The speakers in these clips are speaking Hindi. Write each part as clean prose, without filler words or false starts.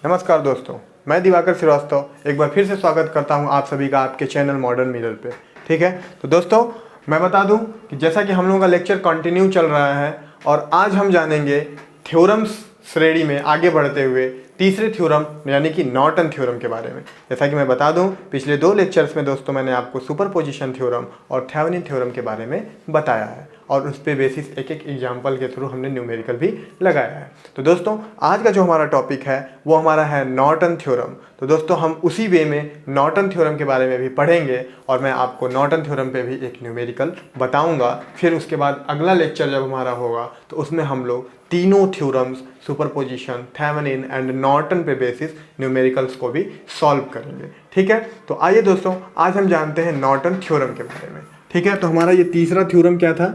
नमस्कार दोस्तों, मैं दिवाकर श्रीवास्तव एक बार फिर से स्वागत करता हूं आप सभी का आपके चैनल मॉडर्न मिरर पे। ठीक है, तो दोस्तों मैं बता दूं कि जैसा कि हम लोगों का लेक्चर कंटिन्यू चल रहा है और आज हम जानेंगे थ्योरम्स श्रेणी में आगे बढ़ते हुए तीसरे थ्योरम यानी कि नॉर्टन थ्योरम के बारे में। जैसा कि मैं बता दूं, पिछले दो लेक्चर्स में दोस्तों मैंने आपको सुपरपोजिशन थ्योरम और थेवेनिन थ्योरम के बारे में बताया है और उस पे बेसिस एक एक एग्जाम्पल के थ्रू हमने न्यूमेरिकल भी लगाया है। तो दोस्तों आज का जो हमारा टॉपिक है वो हमारा है नॉर्टन थ्योरम। तो दोस्तों हम उसी वे में नॉर्टन थ्योरम के बारे में भी पढ़ेंगे और मैं आपको नॉर्टन थ्योरम पे भी एक न्यूमेरिकल बताऊंगा। फिर उसके बाद अगला लेक्चर जब हमारा होगा तो उसमें हम लोग तीनों theorems superposition, Thevenin and Norton पे बेसिस न्यूमेरिकल्स को भी सॉल्व करेंगे। ठीक है, तो आइए दोस्तों आज हम जानते हैं नॉर्टन थ्योरम के बारे में। ठीक है, तो हमारा ये तीसरा थ्योरम क्या था?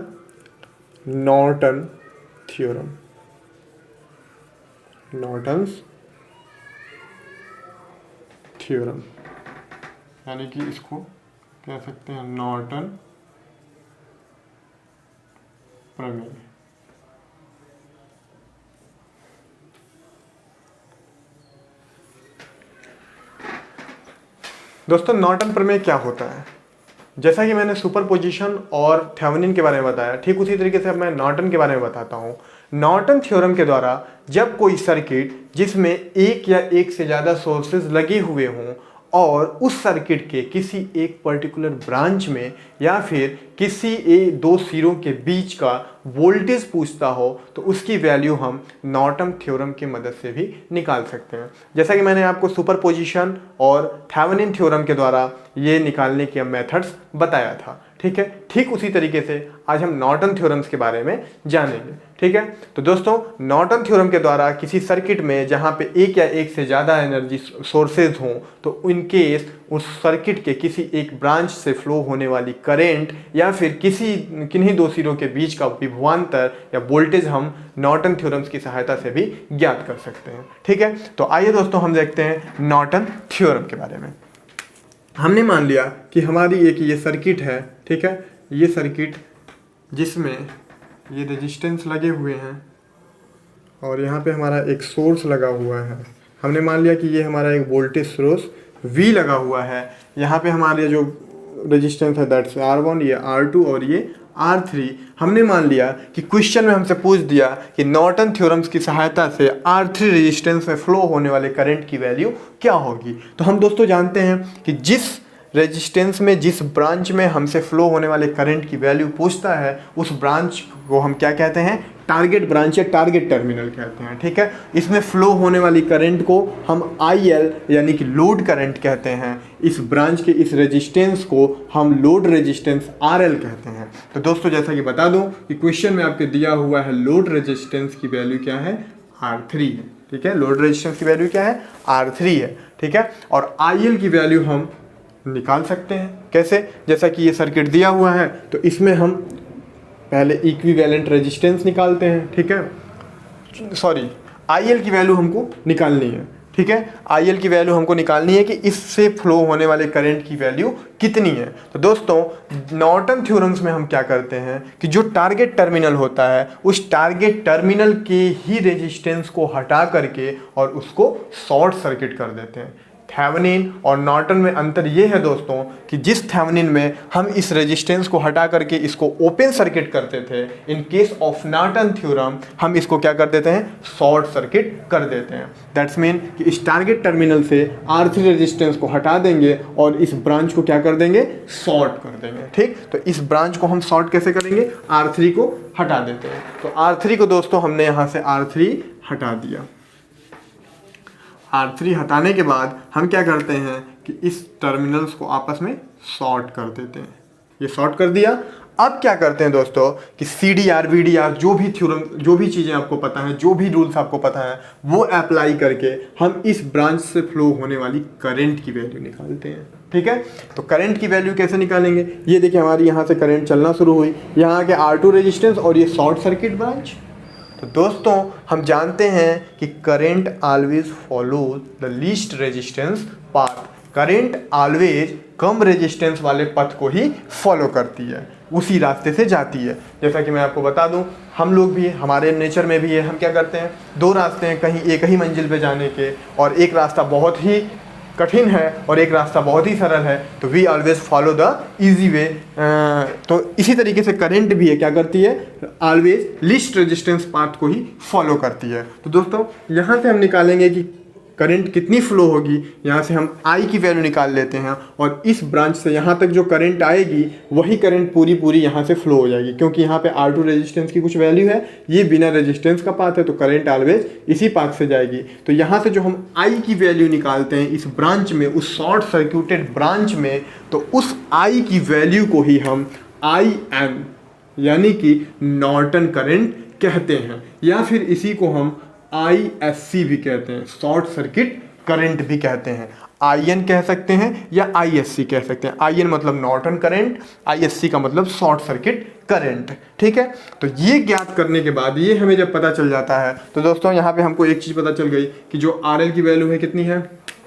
नॉर्टन थ्योरम, नॉर्टन्स थ्योरम यानी कि इसको कह सकते हैं नॉर्टन प्रमेय। दोस्तों नॉर्टन प्रमेय क्या होता है? जैसा कि मैंने सुपरपोजिशन और थेवेनिन के बारे में बताया, ठीक उसी तरीके से अब मैं नॉर्टन के बारे में बताता हूँ। नॉर्टन थ्योरम के द्वारा जब कोई सर्किट जिसमें एक या एक से ज़्यादा सोर्सेज लगे हुए हों और उस सर्किट के किसी एक पर्टिकुलर ब्रांच में या फिर किसी दो सिरों के बीच का वोल्टेज पूछता हो तो उसकी वैल्यू हम नॉर्टन थ्योरम की मदद से भी निकाल सकते हैं। जैसा कि मैंने आपको सुपरपोजिशन और थेवेनिन थ्योरम के द्वारा ये निकालने के मेथड्स बताया था। ठीक है, ठीक उसी तरीके से आज हम नॉर्टन थ्योरम्स के बारे में जानेंगे। ठीक है, तो दोस्तों नॉर्टन थ्योरम के द्वारा किसी सर्किट में जहाँ पे एक या एक से ज़्यादा एनर्जी सोर्सेज हों तो इन केस उस सर्किट के किसी एक ब्रांच से फ्लो होने वाली करेंट या फिर किन्हीं दो सिरों के बीच का विभवांतर या वोल्टेज हम नॉर्टन थ्योरम्स की सहायता से भी ज्ञात कर सकते हैं। ठीक है, तो आइए दोस्तों हम देखते हैं नॉर्टन थ्योरम के बारे में। हमने मान लिया कि हमारी एक ये सर्किट है। ठीक है, ये सर्किट जिसमें ये रेजिस्टेंस लगे हुए हैं और यहाँ पे हमारा एक सोर्स लगा हुआ है। हमने मान लिया कि ये हमारा एक वोल्टेज सोर्स V लगा हुआ है। यहाँ पे हमारे जो रेजिस्टेंस है दैट्स R1, ये R2 और ये R3। हमने मान लिया कि क्वेश्चन में हमसे पूछ दिया कि नॉर्टन थ्योरम्स की सहायता से R3 रेजिस्टेंस में फ्लो होने वाले करंट की वैल्यू क्या होगी। तो हम दोस्तों जानते हैं कि जिस रेजिस्टेंस में जिस ब्रांच में हमसे फ्लो होने वाले करंट की वैल्यू पूछता है उस ब्रांच को हम क्या कहते हैं? टारगेट ब्रांच या टारगेट टर्मिनल कहते हैं। ठीक है, इसमें फ्लो होने वाली करंट को हम IL यानी कि लोड करंट कहते हैं। इस ब्रांच के इस रेजिस्टेंस को हम लोड रेजिस्टेंस RL कहते हैं। तो दोस्तों जैसा कि बता दूं कि क्वेश्चन में आपके दिया हुआ है लोड रेजिस्टेंस की वैल्यू क्या है? R3 है। ठीक है, लोड रेजिस्टेंस की वैल्यू क्या है? R3 है। ठीक है, और IL की वैल्यू हम निकाल सकते हैं। कैसे? जैसा कि ये सर्किट दिया हुआ है तो इसमें हम पहले इक्विवेलेंट रेजिस्टेंस निकालते हैं। ठीक है, सॉरी IL की वैल्यू हमको निकालनी है। ठीक है, IL की वैल्यू हमको निकालनी है कि इससे फ्लो होने वाले करंट की वैल्यू कितनी है। तो दोस्तों नॉर्टन थ्योरम्स में हम क्या करते हैं कि जो टारगेट टर्मिनल होता है उस टारगेट टर्मिनल के ही रेजिस्टेंस को हटा करके और उसको शॉर्ट सर्किट कर देते हैं। थेवेनिन और नॉर्टन में अंतर ये है दोस्तों कि जिस थेवेनिन में हम इस रेजिस्टेंस को हटा करके इसको ओपन सर्किट करते थे, in case of Norton theorem हम इसको क्या कर देते हैं? शॉर्ट सर्किट कर देते हैं। दैट्स मीन कि इस टारगेट टर्मिनल से R3 रेजिस्टेंस को हटा देंगे और इस ब्रांच को क्या कर देंगे? शॉर्ट कर देंगे। ठीक, तो इस ब्रांच को हम शॉर्ट कैसे करेंगे? R3 को हटा देते हैं। तो R3 को दोस्तों हमने यहाँ से R3 हटा दिया। R3 हटाने के बाद हम क्या करते हैं कि इस टर्मिनल्स को आपस में शॉर्ट कर देते हैं। ये शॉर्ट कर दिया। अब क्या करते हैं दोस्तों कि CDR, VDR जो भी थ्योरम, जो भी चीज़ें आपको पता है, जो भी रूल्स आपको पता है वो अप्लाई करके हम इस ब्रांच से फ्लो होने वाली करंट की वैल्यू निकालते हैं। ठीक है, तो करंट की वैल्यू कैसे निकालेंगे? ये देखिए हमारी यहाँ से करंट चलना शुरू हुई, यहाँ के R2 रेजिस्टेंस और ये शॉर्ट सर्किट ब्रांच। तो दोस्तों हम जानते हैं कि current always follows the least resistance path. Current always come resistance वाले पथ को ही फॉलो करती है। उसी रास्ते से जाती है। जैसा कि मैं आपको बता दूं, हम लोग भी, हमारे नेचर में भी है, हम क्या करते हैं, दो रास्ते हैं कहीं एक ही मंजिल पे जाने के, और एक रास्ता बहुत ही कठिन है और एक रास्ता बहुत ही सरल है, तो we always follow the easy way. तो इसी तरीके से करंट भी है, क्या करती है, ऑलवेज लीस्ट रेजिस्टेंस पाथ को ही फॉलो करती है। तो दोस्तों यहाँ से हम निकालेंगे कि करंट कितनी फ्लो होगी, यहाँ से हम I की वैल्यू निकाल लेते हैं, और इस ब्रांच से यहाँ तक जो करंट आएगी वही करंट पूरी यहाँ से फ्लो हो जाएगी, क्योंकि यहाँ पे R2 रेजिस्टेंस की कुछ वैल्यू है, ये बिना रेजिस्टेंस का पाथ है, तो करंट ऑलवेज इसी पाथ से जाएगी। तो यहाँ से जो हम I की वैल्यू निकालते हैं इस ब्रांच में, उस शॉर्ट सर्क्यूटेड ब्रांच में, तो उस I की वैल्यू को ही हम IN यानी कि नॉर्टन करंट कहते हैं, या फिर इसी को हम ISC भी कहते हैं, शॉर्ट सर्किट करंट भी कहते हैं। IN कह सकते हैं या ISC कह सकते हैं। IN मतलब नॉर्टन करंट, ISC का मतलब शॉर्ट सर्किट करंट। ठीक है, तो ये ज्ञात करने के बाद, ये हमें जब पता चल जाता है, तो दोस्तों यहाँ पे हमको एक चीज़ पता चल गई कि जो RL की वैल्यू है कितनी है,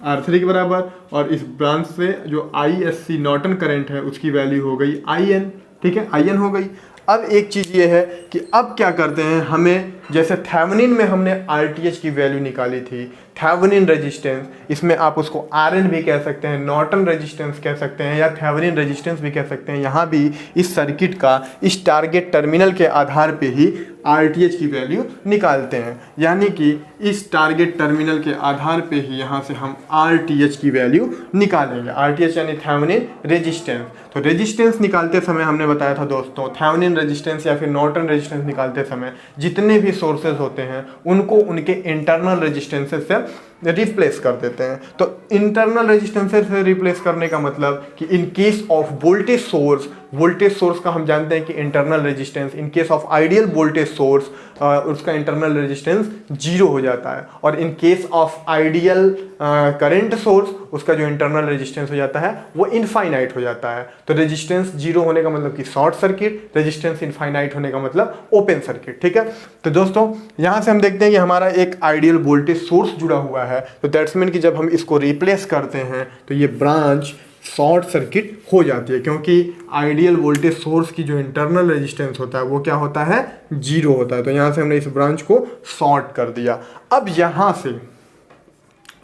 R3 के बराबर, और इस ब्रांच से जो ISC नॉर्टन करंट है उसकी वैल्यू हो गई IN। ठीक है, IN हो गई। अब एक चीज़ ये है कि अब क्या करते हैं, हमें जैसे थेवेनिन में हमने RTH की वैल्यू निकाली थी, थेवेनिन रेजिस्टेंस, इसमें आप उसको RN भी कह सकते हैं, नॉर्टन रेजिस्टेंस कह सकते हैं, या थेवेनिन रेजिस्टेंस भी कह सकते हैं। यहाँ भी इस सर्किट का इस टारगेट टर्मिनल के आधार पे ही RTH की वैल्यू निकालते हैं, यानी कि इस टारगेट टर्मिनल के आधार पे ही यहाँ से हम RTH की वैल्यू निकालेंगे। RTH यानी थेवेनिन रेजिस्टेंस। तो रेजिस्टेंस निकालते समय हमने बताया था दोस्तों, थेवेनिन रेजिस्टेंस या फिर नॉर्टन रेजिस्टेंस निकालते समय जितने भी सोर्सेज होते हैं उनको उनके इंटरनल रेजिस्टेंसेस से रिप्लेस कर देते हैं। तो इंटरनल रेजिस्टेंसेस से रिप्लेस करने का मतलब कि in case of voltage source का हम जानते हैं कि internal resistance, in case of ideal voltage source उसका इंटरनल रेजिस्टेंस 0 हो जाता है, और in case of ideal current source उसका जो इंटरनल रेजिस्टेंस हो जाता है वो इनफाइनाइट हो जाता है। तो रेजिस्टेंस 0 होने का मतलब कि शॉर्ट सर्किट, रेजिस्टेंस इनफाइनाइट होने का मतलब ओपन सर्किट। ठीक है, तो दोस्तों यहाँ से हम देखते हैं कि हमारा एक आइडियल वोल्टेज सोर्स जुड़ा हुआ है, तो दैट्स मीन कि जब हम इसको रिप्लेस करते हैं तो ये ब्रांच शॉर्ट सर्किट हो जाती है, क्योंकि आइडियल वोल्टेज सोर्स की जो इंटरनल रेजिस्टेंस होता है वो क्या होता है, 0 होता है। तो यहाँ से हमने इस ब्रांच को शॉर्ट कर दिया। अब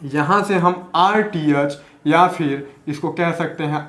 यहाँ से हम RTH या फिर इसको कह सकते हैं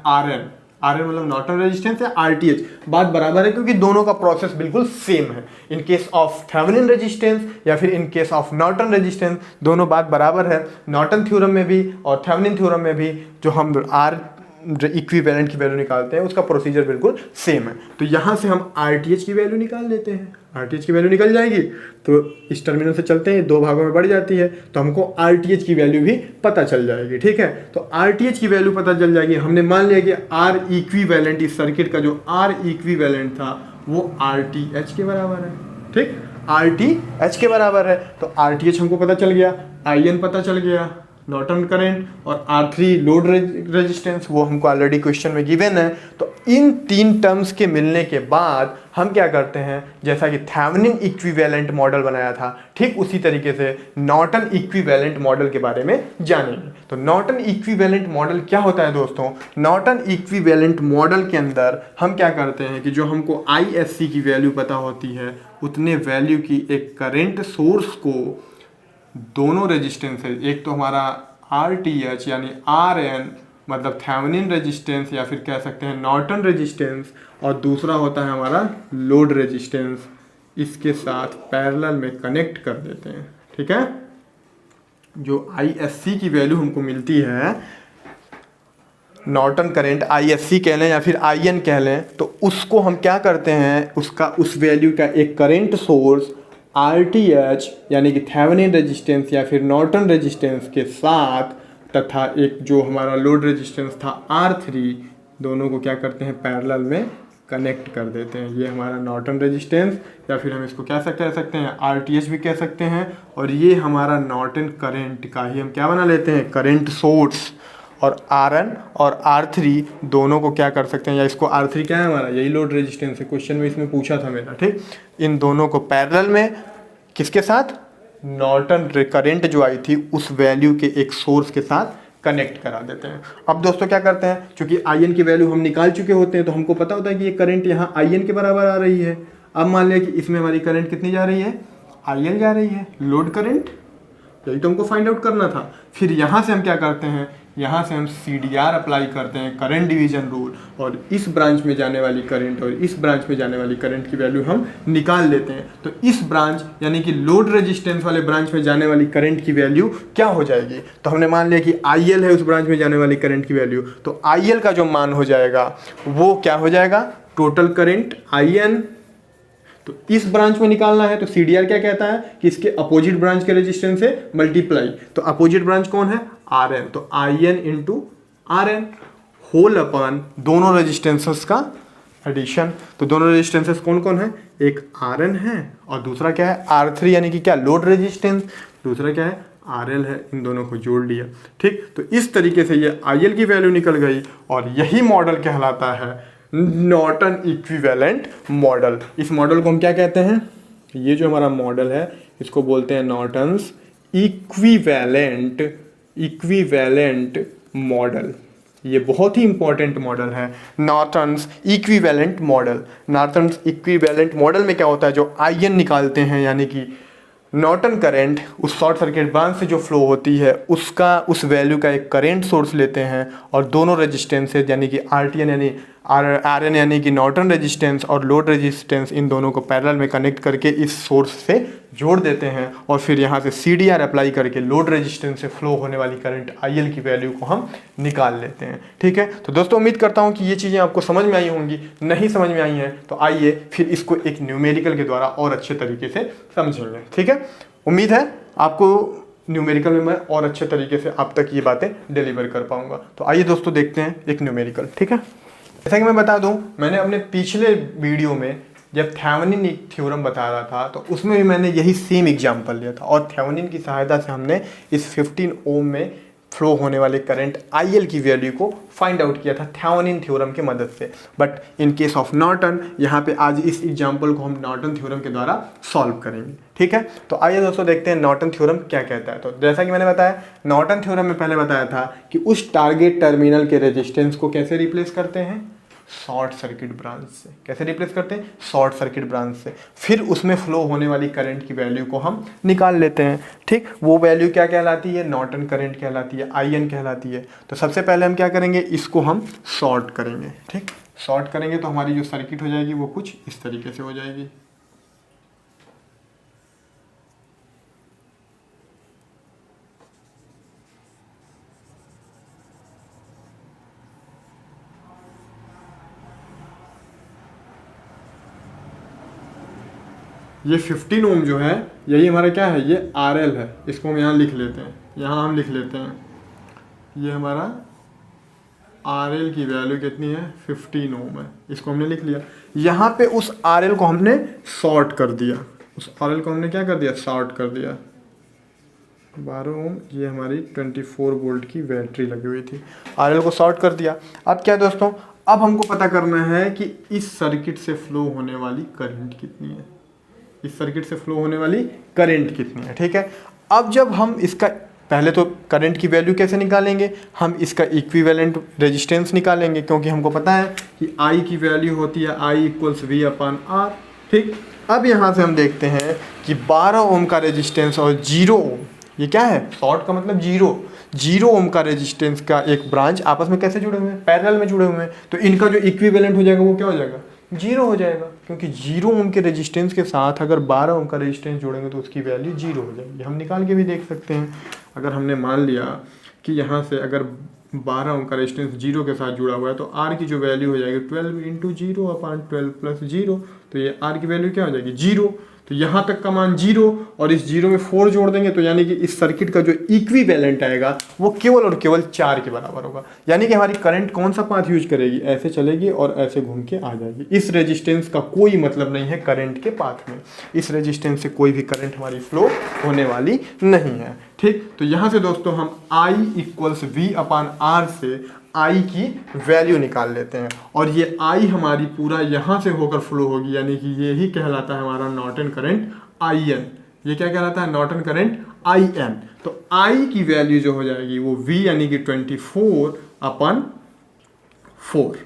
RN मतलब नॉर्टन रेजिस्टेंस या RTH, बात बराबर है क्योंकि दोनों का प्रोसेस बिल्कुल सेम है। In case of Thevenin resistance या फिर in case of Norton resistance, दोनों बात बराबर है। नॉर्टन थ्योरम में भी और थेवेनिन थ्योरम में भी जो हम R इक्विवेलेंट की वैल्यू निकालते हैं उसका प्रोसीजर बिल्कुल सेम है। तो यहाँ से हम RTH की वैल्यू निकाल लेते हैं। RTH की वैल्यू निकल जाएगी तो इस टर्मिनल से चलते हैं, दो भागों में बढ़ जाती है, तो हमको RTH की वैल्यू भी पता चल जाएगी। ठीक है, तो RTH की वैल्यू पता चल जाएगी। हमने मान लिया कि R इक्विवेलेंट, इस सर्किट का जो R इक्विवेलेंट था वो RTH के बराबर है। ठीक, RTH के बराबर है, तो RTH हमको पता चल गया, IN पता चल गया, नॉर्टन करंट, और R3 लोड रेजिस्टेंस वो हमको ऑलरेडी क्वेश्चन में गिवन है। तो इन तीन टर्म्स के मिलने के बाद हम क्या करते हैं, जैसा कि थेवेनिन इक्विवेलेंट मॉडल बनाया था, ठीक उसी तरीके से नॉर्टन इक्विवेलेंट मॉडल के बारे में जानेंगे। तो नॉर्टन इक्विवेलेंट मॉडल क्या होता है दोस्तों, नॉर्टन इक्विवेलेंट मॉडल के अंदर हम क्या करते हैं कि जो हमको ISC की वैल्यू पता होती है उतने वैल्यू की एक करंट सोर्स को दोनों रेजिस्टेंस है, एक तो हमारा RTH यानी RN मतलब थेवेनिन रेजिस्टेंस या फिर कह सकते हैं नॉर्टन रेजिस्टेंस, और दूसरा होता है हमारा लोड रेजिस्टेंस, इसके साथ पैरेलल में कनेक्ट कर देते हैं। ठीक है, जो ISC की वैल्यू हमको मिलती है, नॉर्टन करंट ISC कह लें या फिर IN कह लें, तो उसको हम क्या करते हैं, उस वैल्यू का एक करंट सोर्स RTH यानी कि थेवेनिन रेजिस्टेंस या फिर नॉर्टन रेजिस्टेंस के साथ तथा एक जो हमारा लोड रेजिस्टेंस था R3, दोनों को क्या करते हैं, पैरेलल में कनेक्ट कर देते हैं। ये हमारा नॉर्टन रेजिस्टेंस या फिर हम इसको क्या कह सकते हैं, RTH भी कह सकते हैं, और ये हमारा नॉर्टन करंट का ही हम क्या बना लेते हैं, करंट सोर्स। और RN और R3 दोनों को क्या कर सकते हैं, या इसको R3 क्या है हमारा, यही लोड रेजिस्टेंस है, क्वेश्चन में इसमें पूछा था मेरा। ठीक, इन दोनों को पैरेलल में किसके साथ, नॉर्टन करंट जो आई थी उस वैल्यू के एक सोर्स के साथ कनेक्ट करा देते हैं। अब दोस्तों क्या करते हैं, चूंकि आई एन की वैल्यू हम निकाल चुके होते हैं तो हमको पता होता है कि ये करंट यहाँ आई एन के बराबर आ रही है। अब मान लिया कि इसमें हमारी करंट कितनी जा रही है, आई एन जा रही है, लोड करंट, यही तो हमको फाइंड आउट करना था। फिर यहाँ से हम क्या करते हैं, यहाँ से हम CDR अप्लाई करते हैं, करंट डिवीजन रूल, और इस ब्रांच में जाने वाली करंट और इस ब्रांच में जाने वाली करंट की वैल्यू हम निकाल लेते हैं। तो इस ब्रांच यानी कि लोड रेजिस्टेंस वाले ब्रांच में जाने वाली करंट की वैल्यू क्या हो जाएगी, तो हमने मान लिया कि IL है उस ब्रांच में जाने वाली करंट की वैल्यू, तो IL का जो मान हो जाएगा वो क्या हो जाएगा, टोटल करंट IN। तो इस ब्रांच में निकालना है तो CDR क्या कहता है कि इसके अपोजिट ब्रांच के रेजिस्टेंस से मल्टीप्लाई, तो अपोजिट ब्रांच कौन है, RN, तो IN into RN whole upon दोनों रेजिस्टेंसेस का एडिशन। तो दोनों रेजिस्टेंसेस कौन कौन है, एक RN है और दूसरा क्या है R3 यानी कि क्या लोड रेजिस्टेंस, दूसरा क्या है RL है, इन दोनों को जोड़ लिया। ठीक, तो इस तरीके से ये IL की वैल्यू निकल गई और यही मॉडल कहलाता है नॉर्टन इक्विवेलेंट मॉडल। इस मॉडल को हम क्या कहते हैं, ये जो हमारा मॉडल है इसको बोलते हैं नॉर्टन्स इक्विवेलेंट मॉडल। ये बहुत ही इंपॉर्टेंट मॉडल है, Norton's equivalent model. Norton's equivalent model में क्या होता है, जो IN निकालते हैं यानी कि नॉर्टन करंट उस शॉर्ट सर्किट ब्रांच से जो फ्लो होती है उसका उस वैल्यू का एक करंट सोर्स लेते हैं और दोनों रेजिस्टेंसेज यानी कि RTN यानी RN यानी कि नॉर्टन रेजिस्टेंस और लोड रेजिस्टेंस, इन दोनों को पैरेलल में कनेक्ट करके इस सोर्स से जोड़ देते हैं और फिर यहाँ से CDR अप्लाई करके लोड रेजिस्टेंस से फ्लो होने वाली करंट IL की वैल्यू को हम निकाल लेते हैं। ठीक है, तो दोस्तों उम्मीद करता हूँ कि ये चीज़ें आपको समझ में आई होंगी। नहीं समझ में आई हैं तो आइए फिर इसको एक न्यूमेरिकल के द्वारा और अच्छे तरीके से समझेंगे। ठीक है, उम्मीद है आपको न्यूमेरिकल में मैं और अच्छे तरीके से आप तक ये बातें डिलीवर कर पाऊंगा। तो आइए दोस्तों देखते हैं एक न्यूमेरिकल। ठीक है, जैसा कि मैं बता दूं, मैंने अपने पिछले वीडियो में जब थेवेनिन थ्योरम बता रहा था तो उसमें भी मैंने यही सेम एग्जांपल लिया था और थेवेनिन की सहायता से हमने इस 15 ओम में फ्लो होने वाले करंट IL की वैल्यू को फाइंड आउट किया था थेवेनिन थ्योरम की मदद से। But in case of Norton, यहाँ पे आज इस एग्जांपल को हम नॉर्टन थ्योरम के द्वारा सॉल्व करेंगे। ठीक है, तो आइए दोस्तों देखते हैं नॉर्टन थ्योरम क्या कहता है। तो जैसा कि मैंने बताया, नॉर्टन थ्योरम में पहले बताया था कि उस टारगेट टर्मिनल के रेजिस्टेंस को कैसे रिप्लेस करते हैं, शॉर्ट सर्किट ब्रांच से। कैसे रिप्लेस करते हैं, शॉर्ट सर्किट ब्रांच से। फिर उसमें फ्लो होने वाली करंट की वैल्यू को हम निकाल लेते हैं। ठीक, वो वैल्यू क्या कहलाती है, नॉर्टन करंट कहलाती है, IN कहलाती है। तो सबसे पहले हम क्या करेंगे, इसको हम शॉर्ट करेंगे। ठीक, शॉर्ट करेंगे तो हमारी जो सर्किट हो जाएगी वो कुछ इस तरीके से हो जाएगी। ये 15 ओम जो है यही हमारा क्या है, ये RL है। इसको हम यहाँ लिख लेते हैं, यहाँ हम लिख लेते हैं, ये हमारा RL की वैल्यू कितनी है, 15 ओम है। इसको हमने लिख लिया। यहाँ पे उस RL को हमने शॉर्ट कर दिया, उस RL को हमने क्या कर दिया, शॉर्ट कर दिया। 12 ओम, ये हमारी 24 वोल्ट की बैटरी लगी हुई थी, RL को शॉर्ट कर दिया। अब क्या दोस्तों, अब हमको पता करना है कि इस सर्किट से फ्लो होने वाली करंट कितनी है, इस सर्किट से फ्लो होने वाली करंट कितनी है। ठीक है, अब जब हम इसका पहले तो करंट की वैल्यू कैसे निकालेंगे, हम इसका इक्विवेलेंट रेजिस्टेंस निकालेंगे, क्योंकि हमको पता है कि I की वैल्यू होती है I = V/R। ठीक, अब यहाँ से हम देखते हैं कि 12 ओम का रेजिस्टेंस और 0 ओम, ये क्या है, शॉर्ट का मतलब 0 ओम का रेजिस्टेंस का एक ब्रांच आपस में कैसे जुड़े हुए हैं, पैरेलल में जुड़े हुए हैं। तो इनका जो इक्विवेलेंट हो जाएगा वो क्या हो जाएगा, 0 हो जाएगा, क्योंकि 0 ओम के रेजिस्टेंस के साथ अगर 12 ओम का रेजिस्टेंस जोड़ेंगे तो उसकी वैल्यू 0 हो जाएगी। हम निकाल के भी देख सकते हैं। अगर हमने मान लिया कि यहाँ से अगर 12 ओम का रेजिस्टेंस 0 के साथ जुड़ा हुआ है तो R की जो वैल्यू हो जाएगी 12 × 0/12 + 0, तो ये R की वैल्यू क्या हो जाएगी, 0। तो यहाँ तक का मान 0 और इस 0 में 4 जोड़ देंगे तो यानी कि इस सर्किट का जो इक्विवेलेंट आएगा वो केवल और केवल 4 के बराबर होगा। यानी कि हमारी करंट कौन सा पाथ यूज करेगी, ऐसे चलेगी और ऐसे घूम के आ जाएगी। इस रेजिस्टेंस का कोई मतलब नहीं है करंट के पाथ में, इस रेजिस्टेंस से कोई भी करंट हमारी फ्लो होने वाली नहीं है। ठीक, तो यहाँ से दोस्तों हम I = V/R से I की वैल्यू निकाल लेते हैं और ये I हमारी पूरा यहाँ से होकर फ्लो होगी, यानी कि ये ही कहलाता है हमारा नॉर्टन करंट IN। ये क्या कहलाता है, नॉर्टन करंट IN। तो I की वैल्यू जो हो जाएगी वो V यानी कि 24/4,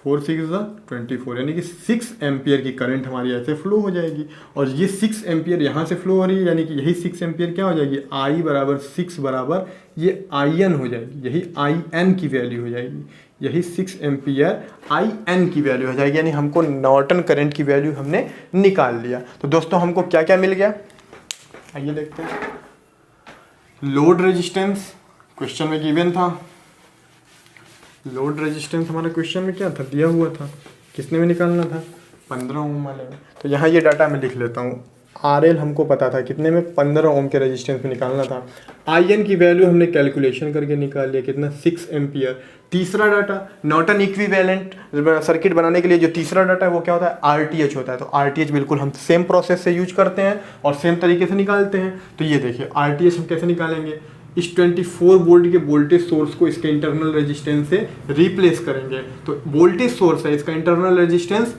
4 6 24 यानी कि 6 एम्पियर की करंट हमारी ऐसे फ्लो हो जाएगी। और ये 6 एम्पियर यहाँ से फ्लो हो रही है, यानी कि यही 6 एम्पियर क्या हो जाएगी, I बराबर 6 बराबर ये IN हो जाएगी, यही IN की वैल्यू हो जाएगी, यही 6 एम्पियर IN की वैल्यू हो जाएगी। यानी हमको नॉर्टन करंट की वैल्यू हमने निकाल लिया। तो दोस्तों हमको क्या क्या मिल गया, आइए देखते हैं। लोड रेजिस्टेंस क्वेश्चन में गिवन था, लोड रेजिस्टेंस हमारा क्वेश्चन में क्या था, दिया हुआ था, किसने में निकालना था, 15 ओम वाले में। तो यहाँ ये डाटा मैं लिख लेता हूँ। RL हमको पता था कितने में, 15 ओम के रेजिस्टेंस में निकालना था। IN की वैल्यू हमने कैलकुलेशन करके निकाल लिया, कितना, 6 एम्पियर। तीसरा डाटा नॉर्टन इक्विवेलेंट सर्किट बनाने के लिए जो तीसरा डाटा है वो क्या होता है, RTH होता है। तो RTH बिल्कुल हम सेम प्रोसेस से यूज करते हैं और सेम तरीके से निकालते हैं। तो ये देखिए RTH हम कैसे निकालेंगे, इस 24 वोल्ट के वोल्टेज सोर्स को इसके इंटरनल रेजिस्टेंस से रिप्लेस करेंगे। तो वोल्टेज सोर्स है, इसका internal resistance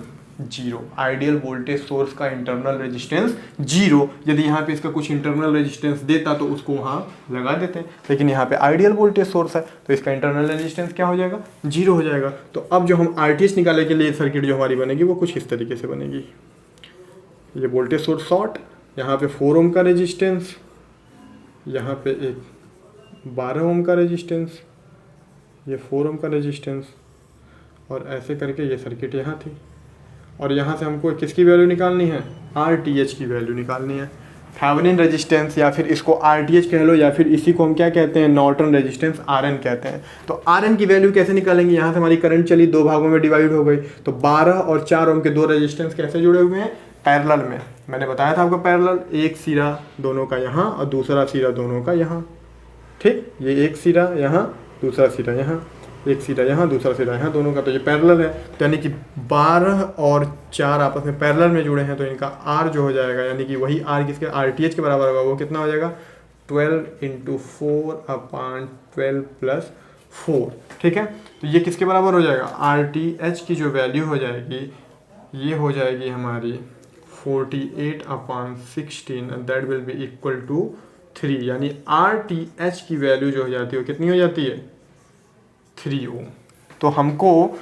0, ideal voltage source का इंटरनल रेजिस्टेंस 0। यदि यहाँ पे इसका कुछ इंटरनल रेजिस्टेंस देता तो उसको वहाँ लगा देते हैं, लेकिन यहाँ पे आइडियल वोल्टेज सोर्स है तो इसका इंटरनल रेजिस्टेंस क्या हो जाएगा, 0 हो जाएगा। तो अब जो हम RTH निकालने के लिए सर्किट जो हमारी बनेगी वो कुछ इस तरीके से बनेगी। ये वोल्टेज सोर्स शॉर्ट, यहाँ पे 4 ओम का रेजिस्टेंस, यहाँ पे एक 12 ओम का रेजिस्टेंस, ये 4 ओम का रेजिस्टेंस, और ऐसे करके ये सर्किट यहाँ थी। और यहाँ से हमको किसकी वैल्यू निकालनी है, RTH की वैल्यू निकालनी है। थेवेनिन रेजिस्टेंस या फिर इसको RTH कह लो, या फिर इसी को हम क्या कहते हैं, नॉर्टन रेजिस्टेंस RN कहते हैं। तो RN की वैल्यू कैसे निकालेंगे, यहाँ से हमारी करंट चली, 2 भागों में डिवाइड हो गई। तो 12 और 4 ओम के 2 रेजिस्टेंस कैसे जुड़े हुए हैं, पैरेलल में। मैंने बताया था आपको पैरेलल, एक सिरा दोनों का यहाँ और दूसरा सिरा दोनों का यहाँ, ठीक। ये एक सिरा यहाँ, दूसरा सिरा यहाँ, एक सिरा यहाँ, दूसरा सिरा यहाँ, दोनों का तो ये पैरेलल है। तो यानी कि 12 और 4 आपस में पैरेलल में जुड़े हैं, तो इनका R जो हो जाएगा, यानी कि वही R किसके, RTH के बराबर होगा। वो कितना हो जाएगा, 12 × 4/12 + 4, ठीक है। तो ये किसके बराबर हो जाएगा, RTH की जो वैल्यू हो जाएगी ये हो जाएगी हमारी 48/16, that will be equal to 3। यानी RTH की वैल्यू जो हो जाती है वो कितनी हो जाती है, 3 ओम। तो हमको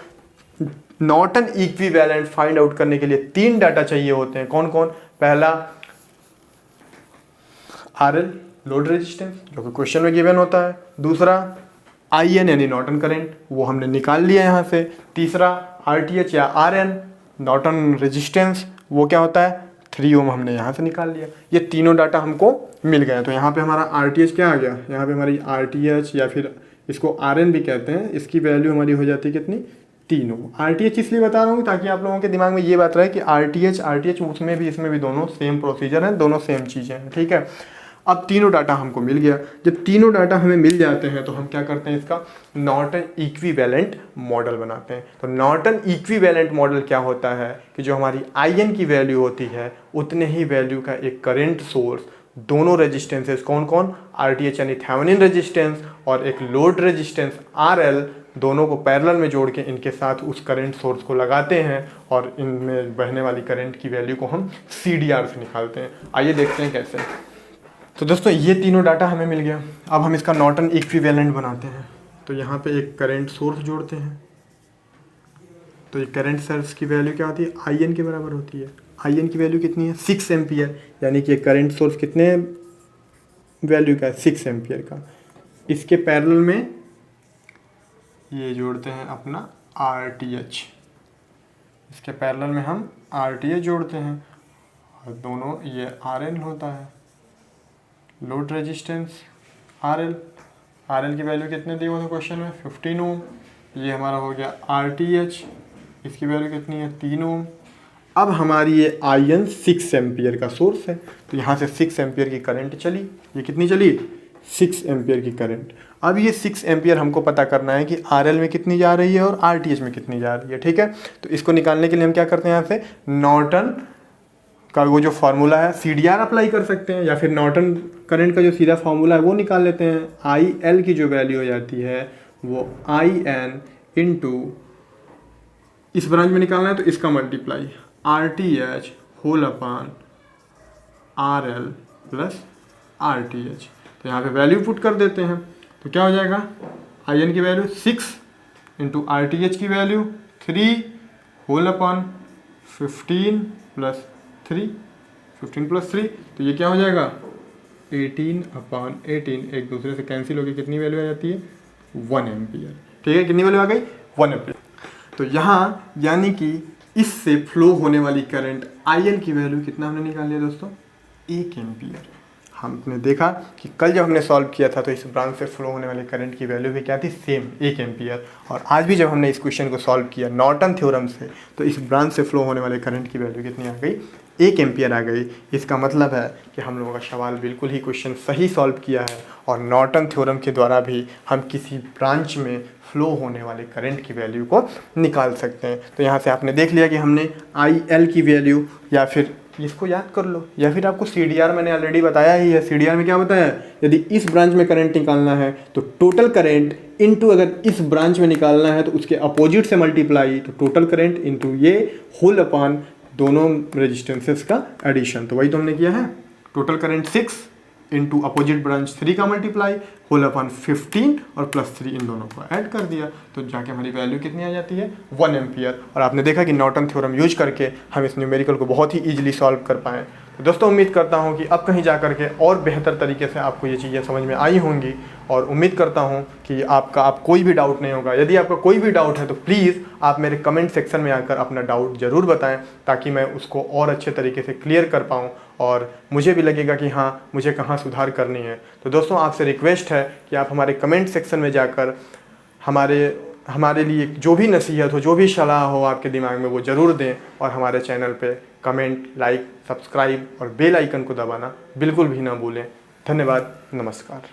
नॉर्टन इक्विवेलेंट फाइंड आउट करने के लिए 3 डाटा चाहिए होते हैं। कौन कौन, पहला RL लोड रेजिस्टेंस जो कि क्वेश्चन में गिवन होता है, दूसरा IN यानी नॉर्टन करंट, वो हमने निकाल लिया यहाँ से, तीसरा RTH या RN नॉर्टन रेजिस्टेंस, वो क्या होता है, 3 ओम हमने यहाँ से निकाल लिया। ये तीनों डाटा हमको मिल गए। तो यहाँ पे हमारा RTH क्या आ गया, यहाँ पे हमारी RTH या फिर इसको RN भी कहते हैं, इसकी वैल्यू हमारी हो जाती है कितनी, 3 ओम। RTH इसलिए बता रहा हूँ ताकि आप लोगों के दिमाग में ये बात रहे कि RTH उसमें भी इसमें भी दोनों सेम प्रोसीजर हैं, दोनों सेम चीज़ें हैं, ठीक है। अब तीनों डाटा हमको मिल गया। जब तीनों डाटा हमें मिल जाते हैं तो हम क्या करते हैं, इसका नॉर्टन इक्विवेलेंट मॉडल बनाते हैं। तो नॉर्टन इक्विवेलेंट मॉडल क्या होता है कि जो हमारी IN की वैल्यू होती है उतने ही वैल्यू का एक करंट सोर्स, दोनों रेजिस्टेंसेस कौन कौन, RTH यानी थेवेनिन रेजिस्टेंस और एक लोड रेजिस्टेंस RL, दोनों को पैरेलल में जोड़ के इनके साथ उस करंट सोर्स को लगाते हैं और इनमें बहने वाली करंट की वैल्यू को हम CDR से निकालते हैं। आइए देखते हैं कैसे। तो दोस्तों ये तीनों डाटा हमें मिल गया। अब हम इसका नॉर्टन इक्विवेलेंट बनाते हैं। तो यहाँ पे एक करंट सोर्स जोड़ते हैं। तो ये करंट सोर्स की वैल्यू क्या होती है, IN के बराबर होती है। IN की वैल्यू कितनी है, 6 एम्पियर, यानी कि करंट सोर्स कितने वैल्यू का है, 6 एम्पियर का। इसके पैरेलल में ये जोड़ते हैं अपना RTH, इसके पैरेलल में हम RTH जोड़ते हैं और दोनों ये RL होता है, लोड रेजिस्टेंस RL की वैल्यू कितने दी हुई क्वेश्चन में, 15 ओम। ये हमारा हो गया RTH, इसकी वैल्यू कितनी है, 3 ओम। अब हमारी ये IN 6 एम्पियर का सोर्स है, तो यहाँ से 6 एम्पियर की करंट चली। ये कितनी चली, 6 एम्पियर की करंट। अब ये 6 एम्पियर हमको पता करना है कि RL में कितनी जा रही है और RTH में कितनी जा रही है, ठीक है। तो इसको निकालने के लिए हम क्या करते हैं, यहाँ से नॉर्टन का वो जो फार्मूला है CDR अप्लाई कर सकते हैं, या फिर नॉर्टन करंट का जो सीधा फार्मूला है वो निकाल लेते हैं। IL की जो वैल्यू हो जाती है वो IN इंटू, इस ब्रांच में निकालना है तो इसका multiply RTH whole upon RL plus RTH। तो यहाँ पे वैल्यू पुट कर देते हैं तो क्या हो जाएगा, IN की वैल्यू 6 इंटू RTH की value 3 whole upon 15 plus 3, 15 plus 3, तो ये क्या हो जाएगा 18 अपॉन 18, एक दूसरे से कैंसिल होकर कितनी वैल्यू आ जाती है 1 एम्पियर। ठीक है, कितनी वैल्यू आ गई 1 एम्पियर। तो यहाँ यानी कि इससे फ्लो होने वाली करंट IN की वैल्यू कितना हमने निकाल लिया दोस्तों 1 एम्पियर। हमने देखा कि कल जब हमने सॉल्व किया था तो इस ब्रांच से फ्लो होने वाली करंट की वैल्यू भी क्या थी, सेम 1 एम्पियर। और आज भी जब हमने इस क्वेश्चन को सॉल्व किया नॉर्टन थ्योरम से तो इस ब्रांच से फ्लो होने वाले करंट की वैल्यू कितनी आ गई 1 एम्पियर आ गई। इसका मतलब है कि हम लोगों का सवाल बिल्कुल ही क्वेश्चन सही सॉल्व किया है और नॉर्टन थ्योरम के द्वारा भी हम किसी ब्रांच में फ्लो होने वाले करंट की वैल्यू को निकाल सकते हैं। तो यहाँ से आपने देख लिया कि हमने IL की वैल्यू, या फिर इसको याद कर लो, या फिर आपको CDR मैंने ऑलरेडी बताया ही है। CDR में क्या बताया है, यदि इस ब्रांच में करंट निकालना है तो टोटल करंट इनटू अगर इस ब्रांच में निकालना है तो उसके अपोजिट से मल्टीप्लाई, तो टोटल करंट इनटू ये होल अपॉन दोनों रेजिस्टेंसेस का एडिशन। तो वही तो हमने किया है, total current 6 into opposite branch 3 का मल्टीप्लाई होल अपॉन 15 और प्लस 3 इन दोनों को ऐड कर दिया, तो जाके हमारी वैल्यू कितनी आ जाती है 1 एम्पियर। और आपने देखा कि नॉर्टन थ्योरम यूज करके हम इस न्यूमेरिकल को बहुत ही ईजिली सॉल्व कर पाएँ। तो दोस्तों उम्मीद करता हूँ कि अब कहीं जा करके और बेहतर तरीके से आपको ये चीज़ें समझ में आई होंगी, और उम्मीद करता हूँ कि आप कोई भी डाउट नहीं होगा। यदि आपका कोई भी डाउट है तो प्लीज़ आप मेरे कमेंट सेक्शन में आकर अपना डाउट ज़रूर बताएं, ताकि मैं उसको और अच्छे तरीके से क्लियर कर पाऊँ और मुझे भी लगेगा कि हाँ मुझे कहाँ सुधार करनी है। तो दोस्तों आपसे रिक्वेस्ट है कि आप हमारे कमेंट सेक्शन में जाकर हमारे लिए जो भी नसीहत हो, जो भी सलाह हो आपके दिमाग में, वो ज़रूर दें। और हमारे चैनल पे कमेंट, लाइक, सब्सक्राइब और बेल आइकन को दबाना बिल्कुल भी ना भूलें। धन्यवाद, नमस्कार।